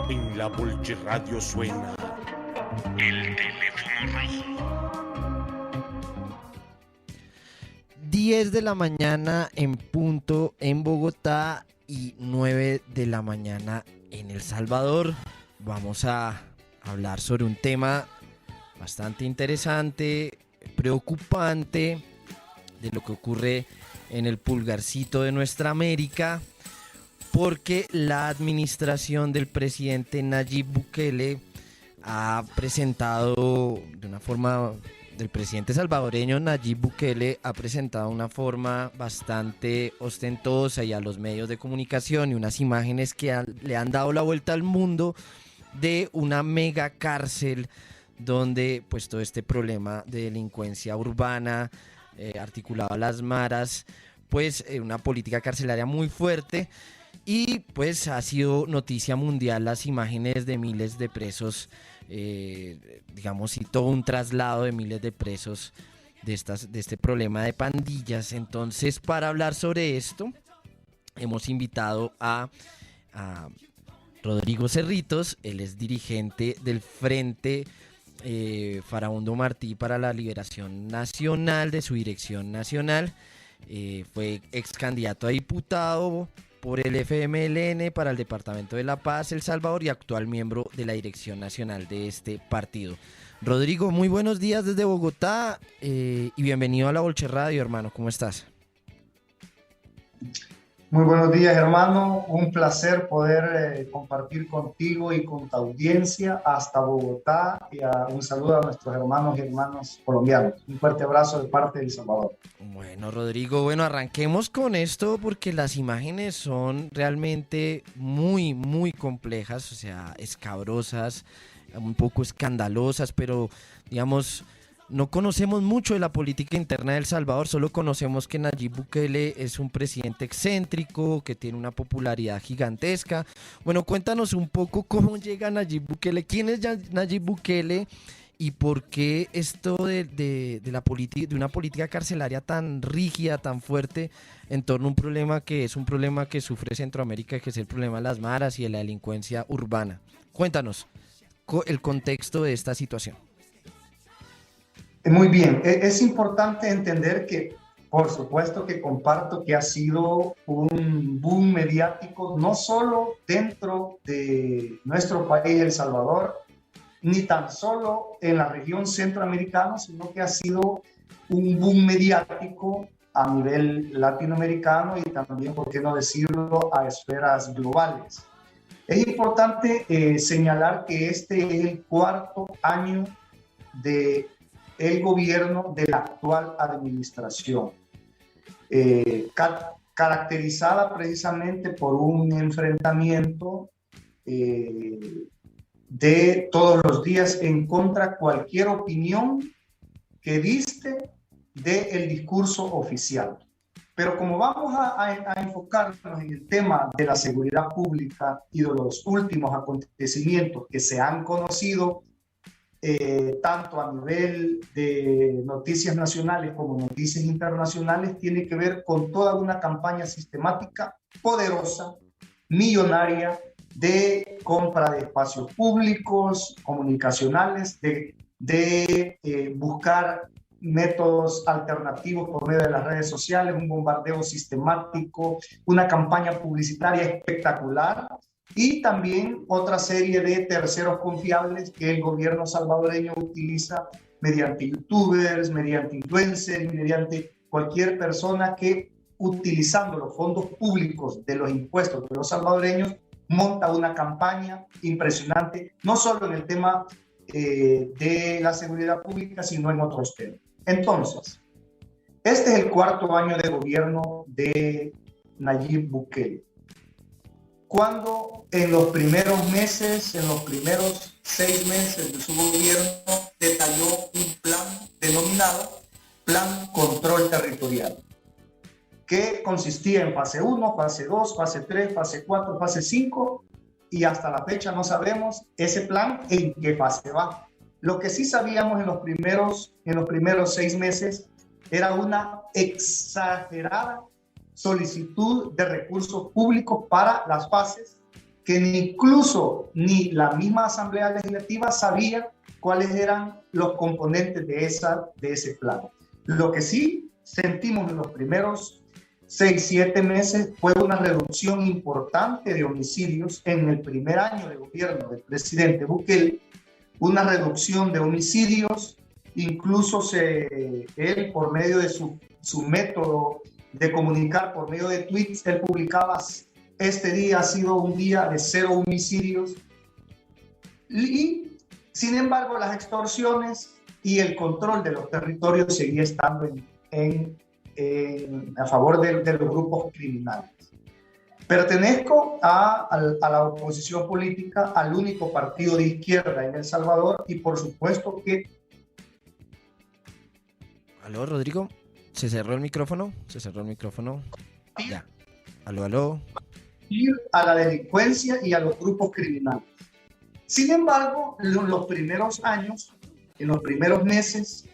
En la Volche Radio suena el teléfono rojo. 10 de la mañana en punto en Bogotá y 9 de la mañana en El Salvador. Vamos a hablar sobre un tema bastante interesante, preocupante, de lo que ocurre en el pulgarcito de nuestra América, porque la administración del presidente Nayib Bukele ha presentado de una forma, del presidente salvadoreño Nayib Bukele ha presentado una forma bastante ostentosa y a los medios de comunicación y unas imágenes que le han dado la vuelta al mundo de una mega cárcel donde pues todo este problema de delincuencia urbana articulado a las maras, pues una política carcelaria muy fuerte. Y pues ha sido noticia mundial las imágenes de miles de presos, digamos, y todo un traslado de miles de presos de este problema de pandillas. Entonces, para hablar sobre esto, hemos invitado a Rodrigo Cerritos. Él es dirigente del Frente Farabundo Martí para la Liberación Nacional, de su dirección nacional. Fue ex candidato a diputado por el FMLN para el Departamento de La Paz, El Salvador, y actual miembro de la dirección nacional de este partido. Rodrigo, muy buenos días desde Bogotá y bienvenido a la Volche Radio, hermano. ¿Cómo estás? Muy buenos días, hermano. Un placer poder compartir contigo y con tu audiencia hasta Bogotá. Y un saludo a nuestros hermanos y hermanas colombianos. Un fuerte abrazo de parte de El Salvador. Bueno, Rodrigo, arranquemos con esto porque las imágenes son realmente muy, muy complejas, o sea, escabrosas, un poco escandalosas, pero digamos, no conocemos mucho de la política interna de El Salvador, solo conocemos que Nayib Bukele es un presidente excéntrico, que tiene una popularidad gigantesca. Bueno, cuéntanos un poco cómo llega Nayib Bukele, quién es Nayib Bukele y por qué esto de una política carcelaria tan rígida, tan fuerte, en torno a un problema que sufre Centroamérica, que es el problema de las maras y de la delincuencia urbana. Cuéntanos el contexto de esta situación. Muy bien, es importante entender que, por supuesto que comparto que ha sido un boom mediático, no solo dentro de nuestro país, El Salvador, ni tan solo en la región centroamericana, sino que ha sido un boom mediático a nivel latinoamericano y también, por qué no decirlo, a esferas globales. Es importante señalar que este es el cuarto año de el gobierno de la actual administración, caracterizada precisamente por un enfrentamiento de todos los días en contra de cualquier opinión que diste del discurso oficial. Pero como vamos a enfocarnos en el tema de la seguridad pública y de los últimos acontecimientos que se han conocido, tanto a nivel de noticias nacionales como noticias internacionales, tiene que ver con toda una campaña sistemática, poderosa, millonaria, de compra de espacios públicos, comunicacionales, de buscar métodos alternativos por medio de las redes sociales, un bombardeo sistemático, una campaña publicitaria espectacular, y también otra serie de terceros confiables que el gobierno salvadoreño utiliza mediante youtubers, mediante influencers, mediante cualquier persona que, utilizando los fondos públicos de los impuestos de los salvadoreños, monta una campaña impresionante, no solo en el tema de la seguridad pública, sino en otros temas. Entonces, este es el cuarto año de gobierno de Nayib Bukele. Cuando en los primeros meses, en los primeros 6 meses de su gobierno, detalló un plan denominado Plan Control Territorial, que consistía en fase 1, fase 2, fase 3, fase 4, fase 5, y hasta la fecha no sabemos ese plan en qué fase va. Lo que sí sabíamos en los primeros 6 meses era una exagerada solicitud de recursos públicos para las fases que ni la misma Asamblea Legislativa sabía cuáles eran los componentes de ese plan. Lo que sí sentimos en los primeros 6-7 meses fue una reducción importante de homicidios en el primer año de gobierno del presidente Bukele, una reducción de homicidios, incluso él por medio de su método de comunicar, por medio de tweets, él publicaba: este día ha sido un día de 0 homicidios. Y sin embargo, las extorsiones y el control de los territorios seguía estando a favor de los grupos criminales. Pertenezco a la oposición política, al único partido de izquierda en El Salvador, y por supuesto que... ¿Aló, Rodrigo? ¿Se cerró el micrófono? Ya. ¿Aló? A la delincuencia y a los grupos criminales. Sin embargo, en los primeros años, en los primeros meses,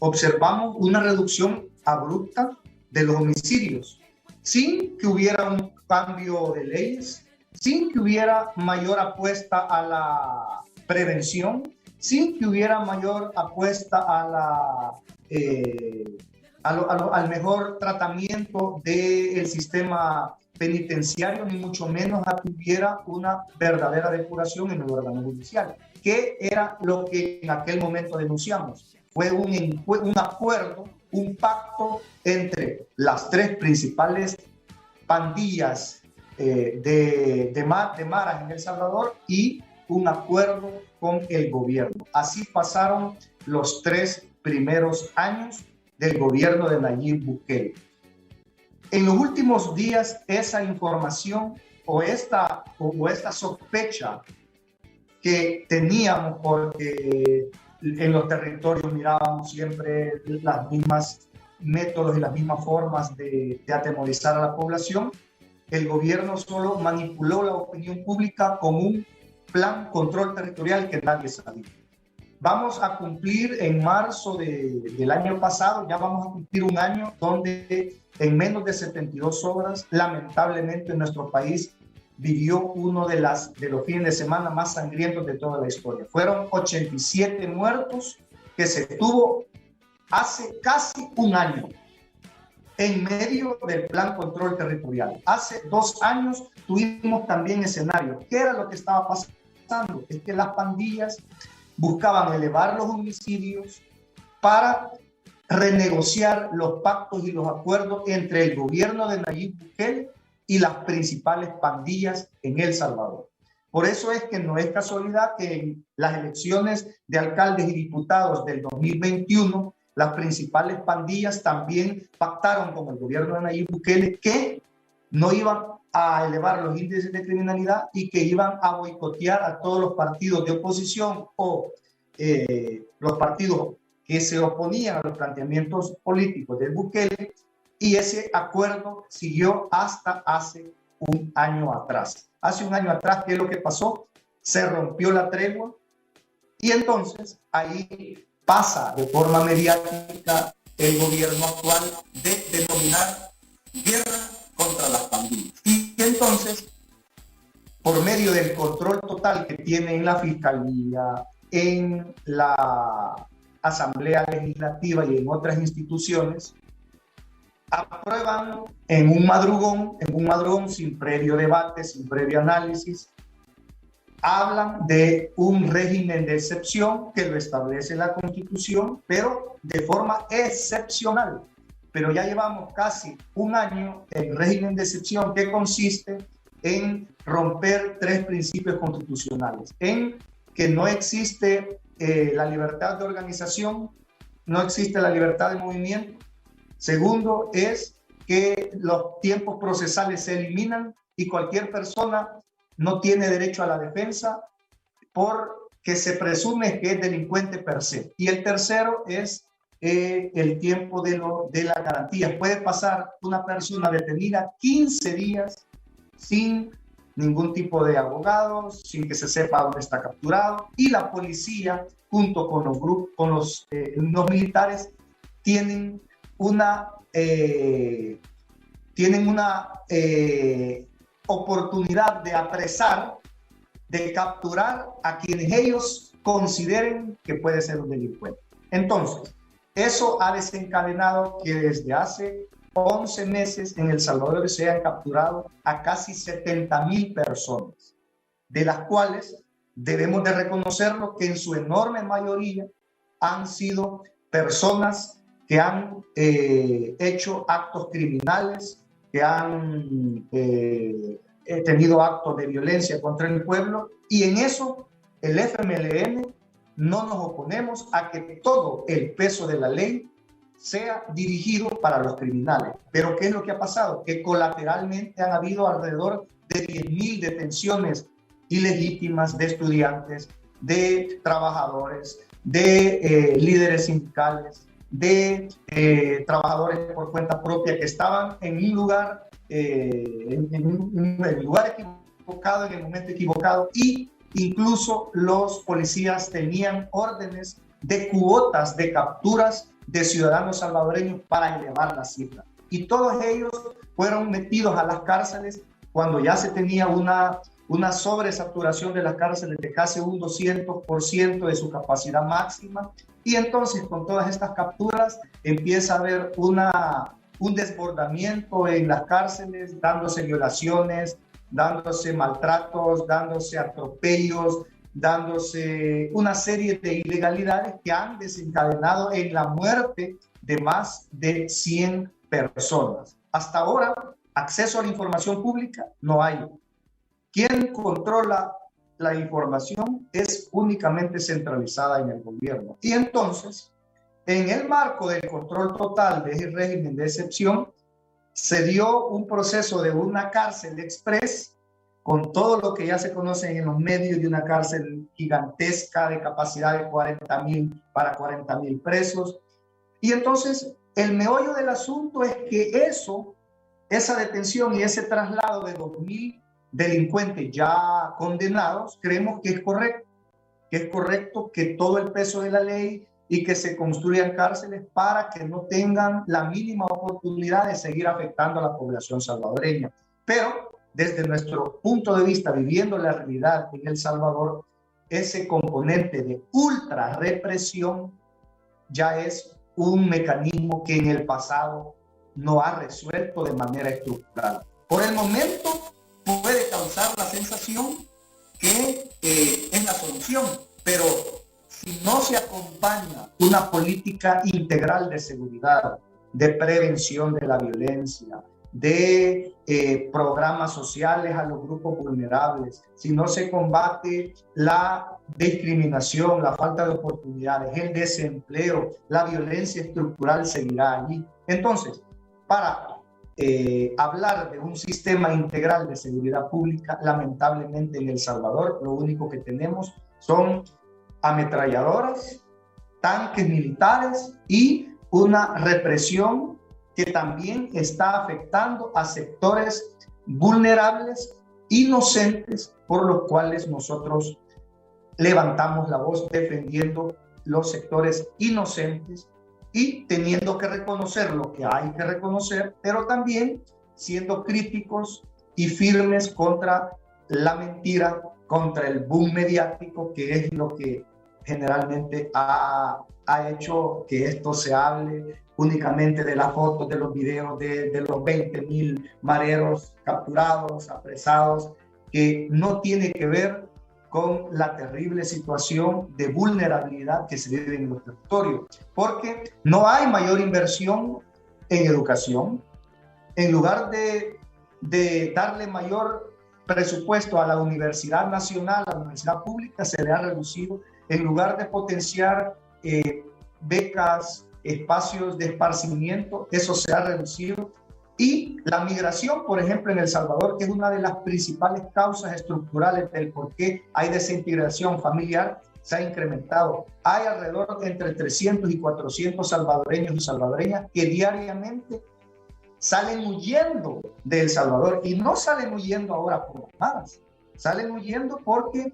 observamos una reducción abrupta de los homicidios, sin que hubiera un cambio de leyes, sin que hubiera mayor apuesta a la prevención, sin que hubiera mayor apuesta al mejor tratamiento del sistema penitenciario, ni mucho menos a que hubiera una verdadera depuración en el órgano judicial, que era lo que en aquel momento denunciamos. Fue un acuerdo, un pacto entre las 3 principales pandillas de maras en El Salvador y un acuerdo con el gobierno. Así pasaron los 3 primeros años del gobierno de Nayib Bukele. En los últimos días, esa información o esta sospecha que teníamos, porque en los territorios mirábamos siempre las mismas métodos y las mismas formas de atemorizar a la población, el gobierno solo manipuló la opinión pública con un plan control territorial que nadie sabía. Vamos a cumplir en marzo del año pasado, ya vamos a cumplir un año donde en menos de 72 horas, lamentablemente nuestro país vivió uno de los fines de semana más sangrientos de toda la historia. Fueron 87 muertos que se tuvo hace casi un año en medio del plan control territorial. Hace 2 años tuvimos también escenarios. ¿Qué era lo que estaba pasando? Es que las pandillas buscaban elevar los homicidios para renegociar los pactos y los acuerdos entre el gobierno de Nayib Bukele y las principales pandillas en El Salvador. Por eso es que no es casualidad que en las elecciones de alcaldes y diputados del 2021, las principales pandillas también pactaron con el gobierno de Nayib Bukele que no iban a elevar los índices de criminalidad y que iban a boicotear a todos los partidos de oposición o los partidos que se oponían a los planteamientos políticos del Bukele, y ese acuerdo siguió hasta hace un año atrás. Hace un año atrás, ¿qué es lo que pasó? Se rompió la tregua y entonces ahí pasa de forma mediática el gobierno actual de denominar guerra contra las pandillas. Y entonces, por medio del control total que tiene en la Fiscalía, en la Asamblea Legislativa y en otras instituciones, aprueban en un madrugón sin previo debate, sin previo análisis, hablan de un régimen de excepción que lo establece la Constitución, pero de forma excepcional. Pero ya llevamos casi un año en régimen de excepción, que consiste en romper 3 principios constitucionales, en que no existe la libertad de organización, no existe la libertad de movimiento. Segundo es que los tiempos procesales se eliminan y cualquier persona no tiene derecho a la defensa porque se presume que es delincuente per se. Y el tercero es el tiempo de la garantía. Puede pasar una persona detenida 15 días sin ningún tipo de abogados, sin que se sepa dónde está capturado, y la policía junto con los grupos, con los militares tienen una oportunidad de apresar, de capturar a quienes ellos consideren que puede ser un delincuente. Entonces, eso ha desencadenado que desde hace 11 meses en El Salvador se han capturado a casi 70,000 personas, de las cuales debemos de reconocerlo que en su enorme mayoría han sido personas que han hecho actos criminales, que han tenido actos de violencia contra el pueblo, y en eso el FMLN no nos oponemos a que todo el peso de la ley sea dirigido para los criminales. Pero ¿qué es lo que ha pasado? Que colateralmente han habido alrededor de 10,000 detenciones ilegítimas de estudiantes, de trabajadores, de líderes sindicales, de trabajadores por cuenta propia que estaban en un lugar, en el lugar equivocado, en el momento equivocado, y incluso los policías tenían órdenes de cuotas de capturas de ciudadanos salvadoreños para elevar la cifra. Y todos ellos fueron metidos a las cárceles cuando ya se tenía una sobresaturación de las cárceles de casi un 200% de su capacidad máxima. Y entonces con todas estas capturas empieza a haber un desbordamiento en las cárceles, dándose violaciones, dándose maltratos, dándose atropellos, dándose una serie de ilegalidades que han desencadenado en la muerte de más de 100 personas. Hasta ahora, acceso a la información pública no hay. Quien controla la información es únicamente centralizada en el gobierno. Y entonces, en el marco del control total de ese régimen de excepción, se dio un proceso de una cárcel express con todo lo que ya se conoce en los medios de una cárcel gigantesca de capacidad de 40,000 para 40,000 presos. Y entonces el meollo del asunto es que esa detención y ese traslado de 2,000 delincuentes ya condenados, creemos que es correcto que todo el peso de la ley y que se construyan cárceles para que no tengan la mínima oportunidad de seguir afectando a la población salvadoreña. Pero desde nuestro punto de vista, viviendo la realidad en El Salvador, ese componente de ultra represión ya es un mecanismo que en el pasado no ha resuelto de manera estructural. Por el momento puede causar la sensación que es la solución, pero si no se acompaña una política integral de seguridad, de prevención de la violencia, de programas sociales a los grupos vulnerables, si no se combate la discriminación, la falta de oportunidades, el desempleo, la violencia estructural seguirá allí. Entonces, para hablar de un sistema integral de seguridad pública, lamentablemente en El Salvador lo único que tenemos son ametralladoras, tanques militares y una represión que también está afectando a sectores vulnerables, inocentes, por los cuales nosotros levantamos la voz defendiendo los sectores inocentes y teniendo que reconocer lo que hay que reconocer, pero también siendo críticos y firmes contra la mentira, contra el boom mediático, que es lo que generalmente ha hecho que esto se hable únicamente de las fotos, de los videos de los 20,000 mareros capturados, apresados, que no tiene que ver con la terrible situación de vulnerabilidad que se vive en los territorios, porque no hay mayor inversión en educación. En lugar de darle mayor presupuesto a la Universidad Nacional, a la Universidad Pública, se le ha reducido. En lugar de potenciar becas, espacios de esparcimiento, eso se ha reducido. Y la migración, por ejemplo, en El Salvador, que es una de las principales causas estructurales del por qué hay desintegración familiar, se ha incrementado. Hay alrededor de entre 300 y 400 salvadoreños y salvadoreñas que diariamente salen huyendo de El Salvador, y no salen huyendo ahora por mamadas, salen huyendo porque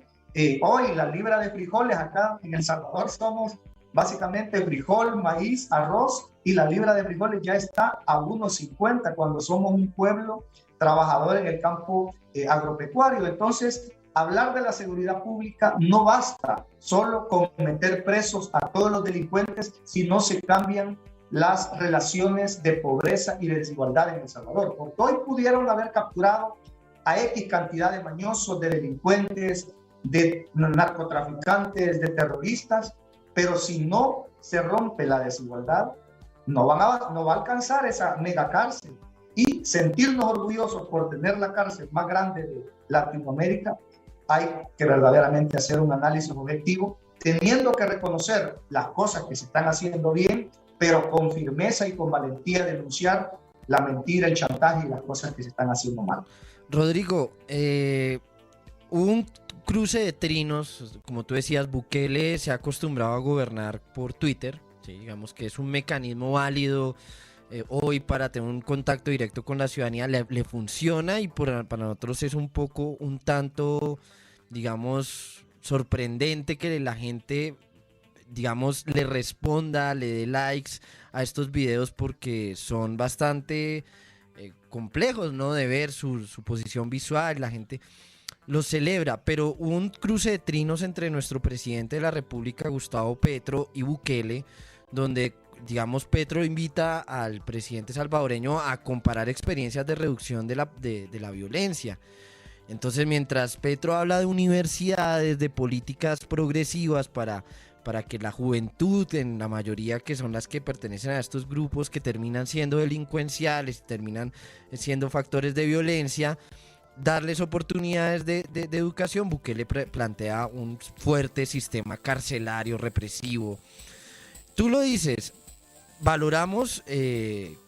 hoy la libra de frijoles acá en El Salvador somos básicamente frijol, maíz, arroz, y la libra de frijoles ya está a 1.50 cuando somos un pueblo trabajador en el campo agropecuario. Entonces, hablar de la seguridad pública no basta solo con meter presos a todos los delincuentes si no se cambian las relaciones de pobreza y de desigualdad en El Salvador. Porque hoy pudieron haber capturado a X cantidad de mañosos, de delincuentes, de narcotraficantes, de terroristas, pero si no se rompe la desigualdad, no va a alcanzar esa mega cárcel. Y sentirnos orgullosos por tener la cárcel más grande de Latinoamérica, hay que verdaderamente hacer un análisis objetivo, teniendo que reconocer las cosas que se están haciendo bien, pero con firmeza y con valentía denunciar la mentira, el chantaje y las cosas que se están haciendo mal. Rodrigo, hubo un cruce de trinos, como tú decías, Bukele se ha acostumbrado a gobernar por Twitter, ¿sí? Digamos que es un mecanismo válido hoy para tener un contacto directo con la ciudadanía, le funciona y para nosotros es un tanto, digamos, sorprendente que la gente, digamos, le responda, le dé likes a estos videos porque son bastante complejos, ¿no? De ver su posición visual, la gente lo celebra, pero hubo un cruce de trinos entre nuestro presidente de la República, Gustavo Petro, y Bukele, donde, digamos, Petro invita al presidente salvadoreño a comparar experiencias de reducción de la violencia. Entonces, mientras Petro habla de universidades, de políticas progresivas para que la juventud, en la mayoría que son las que pertenecen a estos grupos que terminan siendo delincuenciales, terminan siendo factores de violencia, darles oportunidades de educación, Bukele plantea un fuerte sistema carcelario represivo. Tú lo dices, valoramos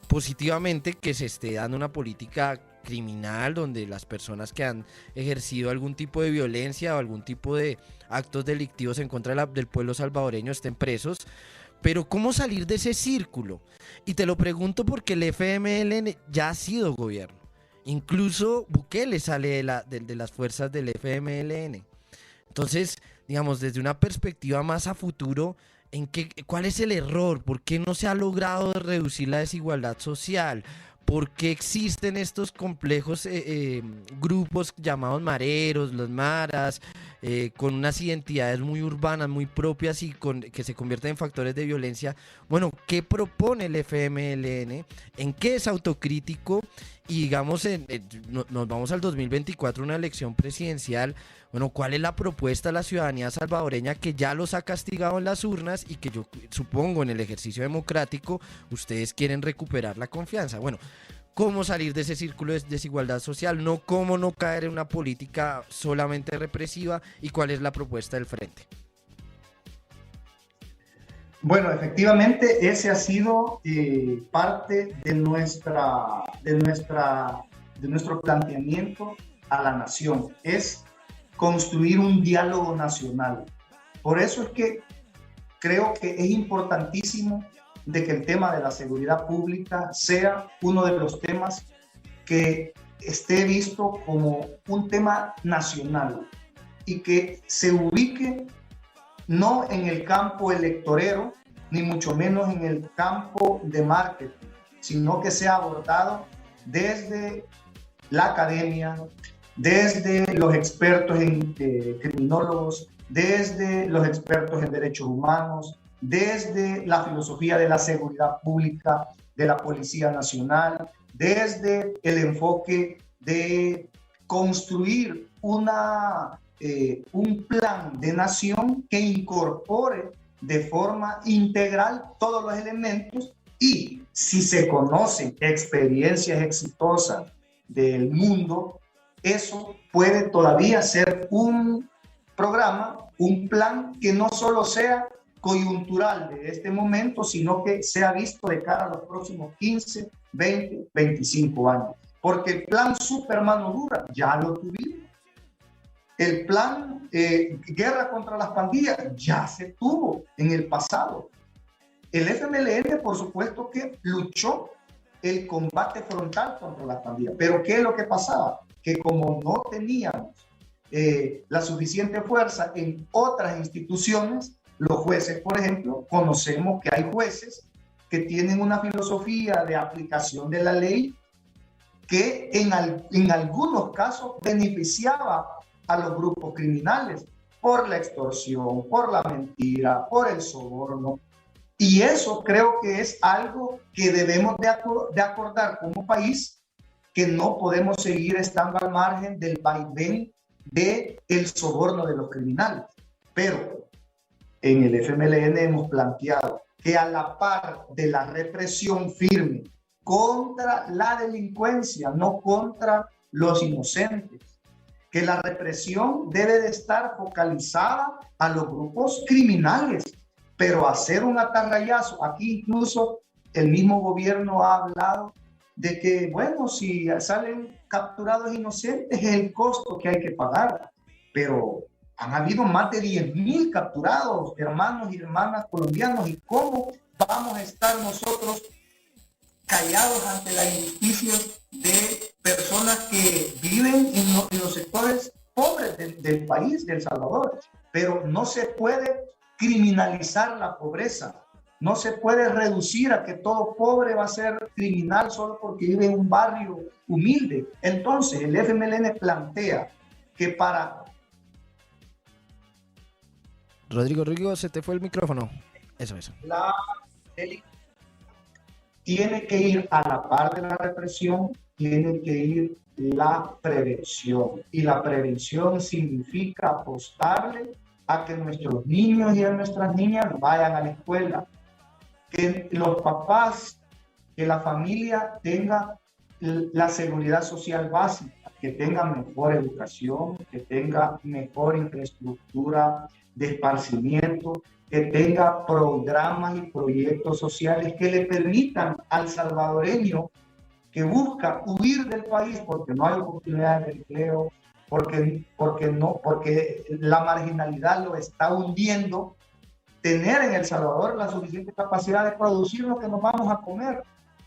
positivamente que se esté dando una política criminal donde las personas que han ejercido algún tipo de violencia o algún tipo de actos delictivos en contra del pueblo salvadoreño estén presos, pero ¿cómo salir de ese círculo? Y te lo pregunto porque el FMLN ya ha sido gobierno, incluso Bukele sale de las fuerzas del FMLN. Entonces, digamos, desde una perspectiva más a futuro, ¿cuál es el error? ¿Por qué no se ha logrado reducir la desigualdad social? ¿Por qué existen estos complejos grupos llamados mareros, los maras, con unas identidades muy urbanas, muy propias y que se convierten en factores de violencia? Bueno, ¿qué propone el FMLN? ¿En qué es autocrítico? Y digamos, nos vamos al 2024, una elección presidencial. Bueno, ¿cuál es la propuesta de la ciudadanía salvadoreña que ya los ha castigado en las urnas y que yo supongo en el ejercicio democrático ustedes quieren recuperar la confianza? Bueno, ¿cómo salir de ese círculo de desigualdad social? No, ¿cómo no caer en una política solamente represiva? ¿Y cuál es la propuesta del frente? Bueno, efectivamente, ese ha sido parte de nuestro planteamiento a la nación. Es construir un diálogo nacional. Por eso es que creo que es importantísimo de que el tema de la seguridad pública sea uno de los temas que esté visto como un tema nacional y que se ubique no en el campo electorero, ni mucho menos en el campo de marketing, sino que sea abordado desde la academia, desde los expertos en criminólogos, desde los expertos en derechos humanos, desde la filosofía de la seguridad pública de la Policía Nacional, desde el enfoque de construir un plan de nación que incorpore de forma integral todos los elementos, y si se conocen experiencias exitosas del mundo, eso puede todavía ser un programa, un plan que no solo sea coyuntural de este momento, sino que sea visto de cara a los próximos 15, 20, 25 años. Porque el plan Super Mano Dura ya lo tuvimos. El plan Guerra contra las pandillas ya se tuvo en el pasado. El FMLN, por supuesto que luchó el combate frontal contra las pandillas. Pero ¿qué es lo que pasaba? Que como no teníamos la suficiente fuerza en otras instituciones, los jueces, por ejemplo, conocemos que hay jueces que tienen una filosofía de aplicación de la ley que en algunos casos beneficiaba a los grupos criminales por la extorsión, por la mentira, por el soborno. Y eso creo que es algo que debemos de acordar como país, que no podemos seguir estando al margen del vaivén del soborno de los criminales. Pero en el FMLN hemos planteado que a la par de la represión firme contra la delincuencia, no contra los inocentes, que la represión debe de estar focalizada a los grupos criminales, pero hacer un atarrayazo. Aquí incluso el mismo gobierno ha hablado de que, bueno, si salen capturados inocentes es el costo que hay que pagar, pero han habido más de 10.000 capturados, hermanos y hermanas colombianos, y cómo vamos a estar nosotros callados ante la injusticia de personas que viven en los sectores pobres del país, de El Salvador. Pero no se puede criminalizar la pobreza, no se puede reducir a que todo pobre va a ser criminal solo porque vive en un barrio humilde. Entonces el FMLN plantea que para... Rodrigo, se te fue el micrófono. Eso. La tiene que ir a la par de la represión, tiene que ir la prevención. Y la prevención significa apostarle a que nuestros niños y nuestras niñas vayan a la escuela, que los papás, que la familia tenga la seguridad social básica, que tenga mejor educación, que tenga mejor infraestructura de esparcimiento, que tenga programas y proyectos sociales que le permitan al salvadoreño que busca huir del país porque no hay oportunidades de empleo, porque la marginalidad lo está hundiendo, tener en El Salvador la suficiente capacidad de producir lo que nos vamos a comer.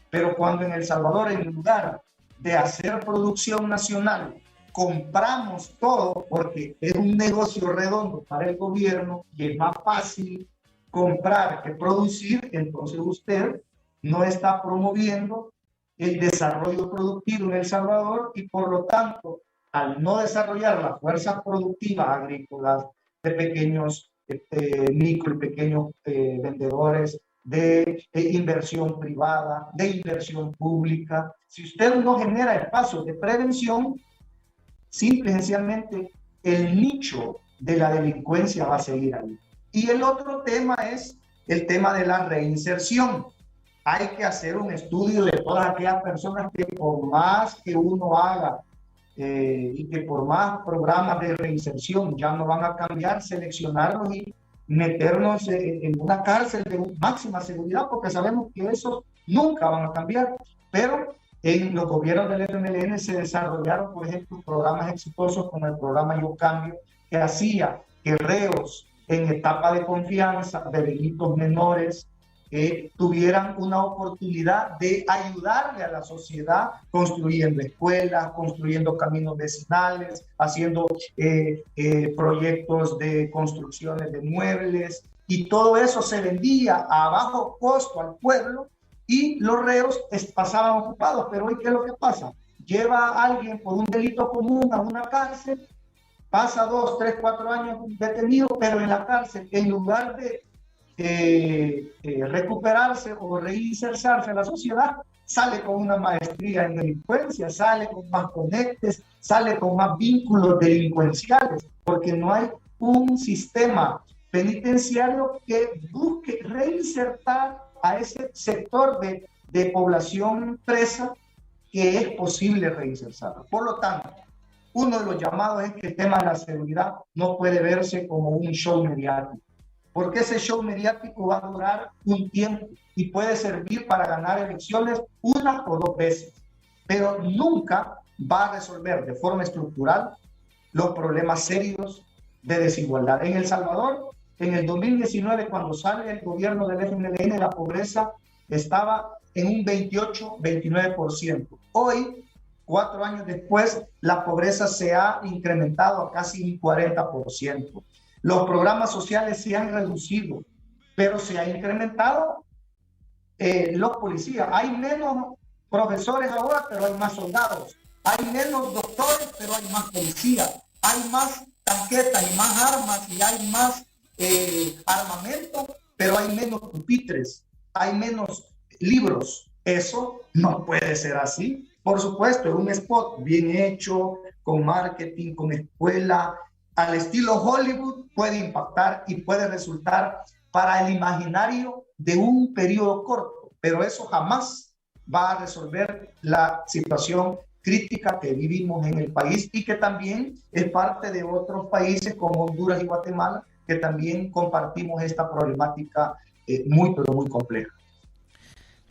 Pero cuando en El Salvador, en lugar de hacer producción nacional, compramos todo porque es un negocio redondo para el gobierno y es más fácil comprar que producir, entonces usted no está promoviendo el desarrollo productivo en El Salvador y por lo tanto, al no desarrollar las fuerzas productivas agrícolas de pequeños micro y pequeños vendedores, de inversión privada, de inversión pública, si usted no genera espacios de prevención, simple y sencillamente el nicho de la delincuencia va a seguir ahí. Y el otro tema es el tema de la reinserción. Hay que hacer un estudio de todas aquellas personas que por más que uno haga y que por más programas de reinserción ya no van a cambiar, seleccionarlos y meternos en una cárcel de máxima seguridad, porque sabemos que esos nunca van a cambiar. Pero en los gobiernos del FMLN se desarrollaron, por ejemplo, programas exitosos como el programa Yo Cambio, que hacía que reos en etapa de confianza de delitos menores tuvieran una oportunidad de ayudarle a la sociedad construyendo escuelas, construyendo caminos vecinales, haciendo proyectos de construcciones de muebles, y todo eso se vendía a bajo costo al pueblo y los reos pasaban ocupados. Pero hoy, ¿qué es lo que pasa? Lleva a alguien por un delito común a una cárcel, pasa 2, 3, 4 años detenido, pero en la cárcel, en lugar de recuperarse o reinsertarse en la sociedad, sale con una maestría en delincuencia, sale con más conectes, sale con más vínculos delincuenciales, porque no hay un sistema penitenciario que busque reinsertar a ese sector de población presa que es posible reinsertar. Por lo tanto, uno de los llamados es que el tema de la seguridad no puede verse como un show mediático, porque ese show mediático va a durar un tiempo y puede servir para ganar elecciones una o dos veces, pero nunca va a resolver de forma estructural los problemas serios de desigualdad. En El Salvador, en el 2019, cuando sale el gobierno del FMLN, la pobreza estaba en un 28-29%. Hoy, 4 años después, la pobreza se ha incrementado a casi un 40%. Los programas sociales se han reducido, pero se ha incrementado los policías. Hay menos profesores ahora, pero hay más soldados. Hay menos doctores, pero hay más policía. Hay más tanquetas y más armas y hay más armamento, pero hay menos pupitres, hay menos libros. Eso no puede ser así. Por supuesto, un spot bien hecho, con marketing, con escuela, al estilo Hollywood, puede impactar y puede resultar para el imaginario de un periodo corto, pero eso jamás va a resolver la situación crítica que vivimos en el país y que también es parte de otros países como Honduras y Guatemala, que también compartimos esta problemática muy, pero muy compleja.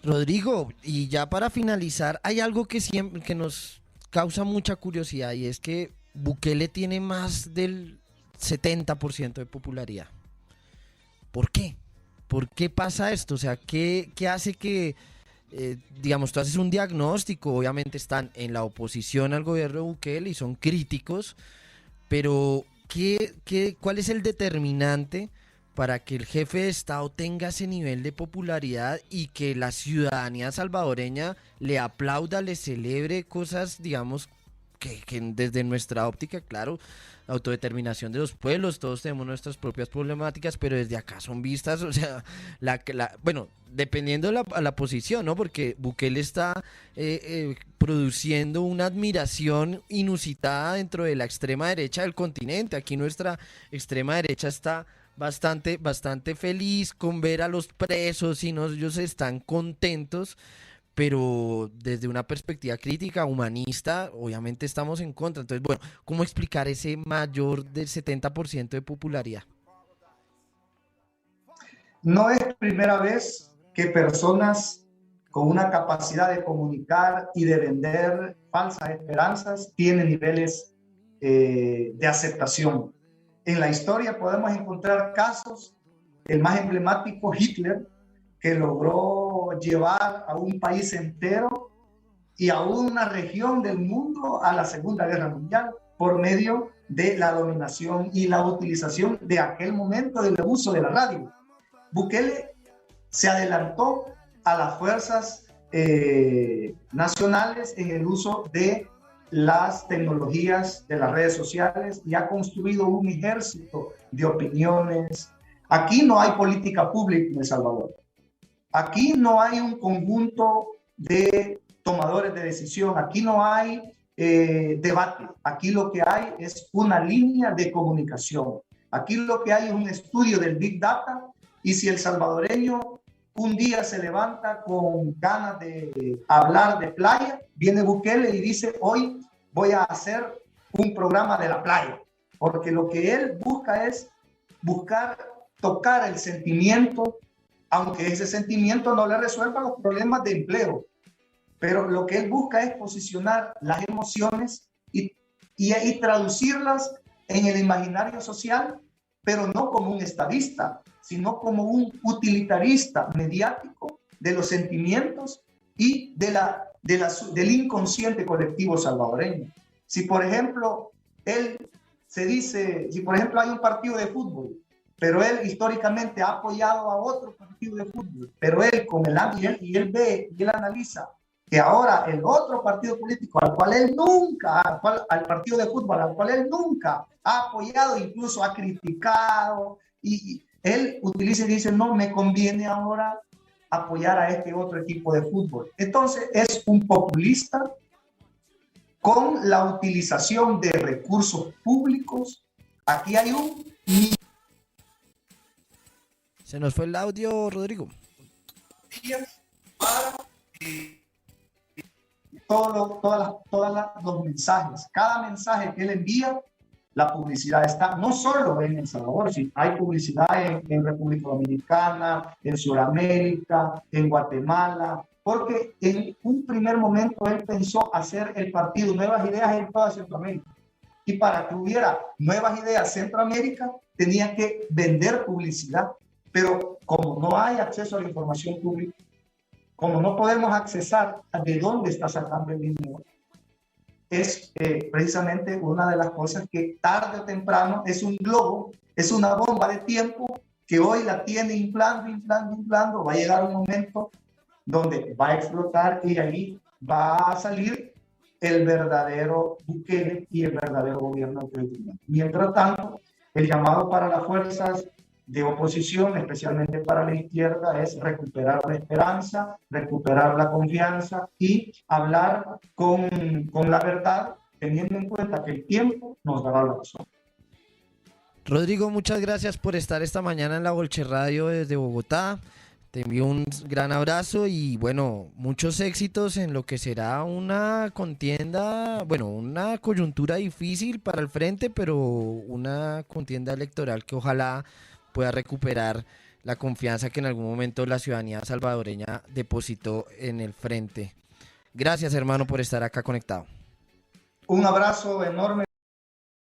Rodrigo, y ya para finalizar, hay algo que siempre que nos causa mucha curiosidad y es que Bukele tiene más del 70% de popularidad. ¿Por qué? ¿Por qué pasa esto? O sea, ¿qué hace que, digamos, tú haces un diagnóstico, obviamente están en la oposición al gobierno de Bukele y son críticos, pero ¿cuál es el determinante para que el jefe de Estado tenga ese nivel de popularidad y que la ciudadanía salvadoreña le aplauda, le celebre cosas, digamos, que desde nuestra óptica, claro, autodeterminación de los pueblos, todos tenemos nuestras propias problemáticas, pero desde acá son vistas, o sea, bueno, dependiendo de la posición, ¿no? Porque Bukele está produciendo una admiración inusitada dentro de la extrema derecha del continente. Aquí nuestra extrema derecha está bastante feliz con ver a los presos y ellos están contentos, pero desde una perspectiva crítica, humanista, obviamente estamos en contra. Entonces, bueno, ¿cómo explicar ese mayor del 70% de popularidad? No es primera vez que personas con una capacidad de comunicar y de vender falsas esperanzas tienen niveles de aceptación. En la historia podemos encontrar casos, el más emblemático, Hitler, que logró llevar a un país entero y a una región del mundo a la Segunda Guerra Mundial por medio de la dominación y la utilización de aquel momento del uso de la radio. Bukele se adelantó a las fuerzas nacionales en el uso de las tecnologías de las redes sociales y ha construido un ejército de opiniones. Aquí no hay política pública en El Salvador. Aquí no hay un conjunto de tomadores de decisión. Aquí no hay debate. Aquí lo que hay es una línea de comunicación. Aquí lo que hay es un estudio del Big Data y si el salvadoreño un día se levanta con ganas de hablar de playa, viene Bukele y dice, hoy voy a hacer un programa de la playa, porque lo que él busca es tocar el sentimiento, aunque ese sentimiento no le resuelva los problemas de empleo, pero lo que él busca es posicionar las emociones y traducirlas en el imaginario social, pero no como un estadista, sino como un utilitarista mediático de los sentimientos y del inconsciente colectivo salvadoreño. Si por ejemplo si por ejemplo hay un partido de fútbol, pero él históricamente ha apoyado a otro partido de fútbol, pero él y él ve y él analiza que ahora el otro partido político al partido de fútbol al cual él nunca ha apoyado, incluso ha criticado, y él utiliza y dice, no, me conviene ahora apoyar a este otro equipo de fútbol. Entonces es un populista con la utilización de recursos públicos. Aquí hay Se nos fue el audio, Rodrigo. Para todos los mensajes. Cada mensaje que él envía, la publicidad está no solo en El Salvador, sino hay publicidad en República Dominicana, en Sudamérica, en Guatemala, porque en un primer momento él pensó hacer el partido Nuevas Ideas en toda Centroamérica. Y para que hubiera Nuevas Ideas Centroamérica, tenía que vender publicidad. Pero como no hay acceso a la información pública, como no podemos accesar a de dónde está sacando el dinero, es precisamente una de las cosas que tarde o temprano es un globo, es una bomba de tiempo que hoy la tiene inflando, va a llegar un momento donde va a explotar y ahí va a salir el verdadero Bukele y el verdadero gobierno del presidente. Mientras tanto, el llamado para las fuerzas de oposición, especialmente para la izquierda, es recuperar la esperanza, recuperar la confianza y hablar con la verdad, teniendo en cuenta que el tiempo nos dará la razón. Rodrigo, muchas gracias por estar esta mañana en la Bolche Radio desde Bogotá. Te envío un gran abrazo y bueno, muchos éxitos en lo que será una contienda, bueno, una coyuntura difícil para el frente, pero una contienda electoral que ojalá pueda recuperar la confianza que en algún momento la ciudadanía salvadoreña depositó en el frente. Gracias, hermano, por estar acá conectado. Un abrazo enorme.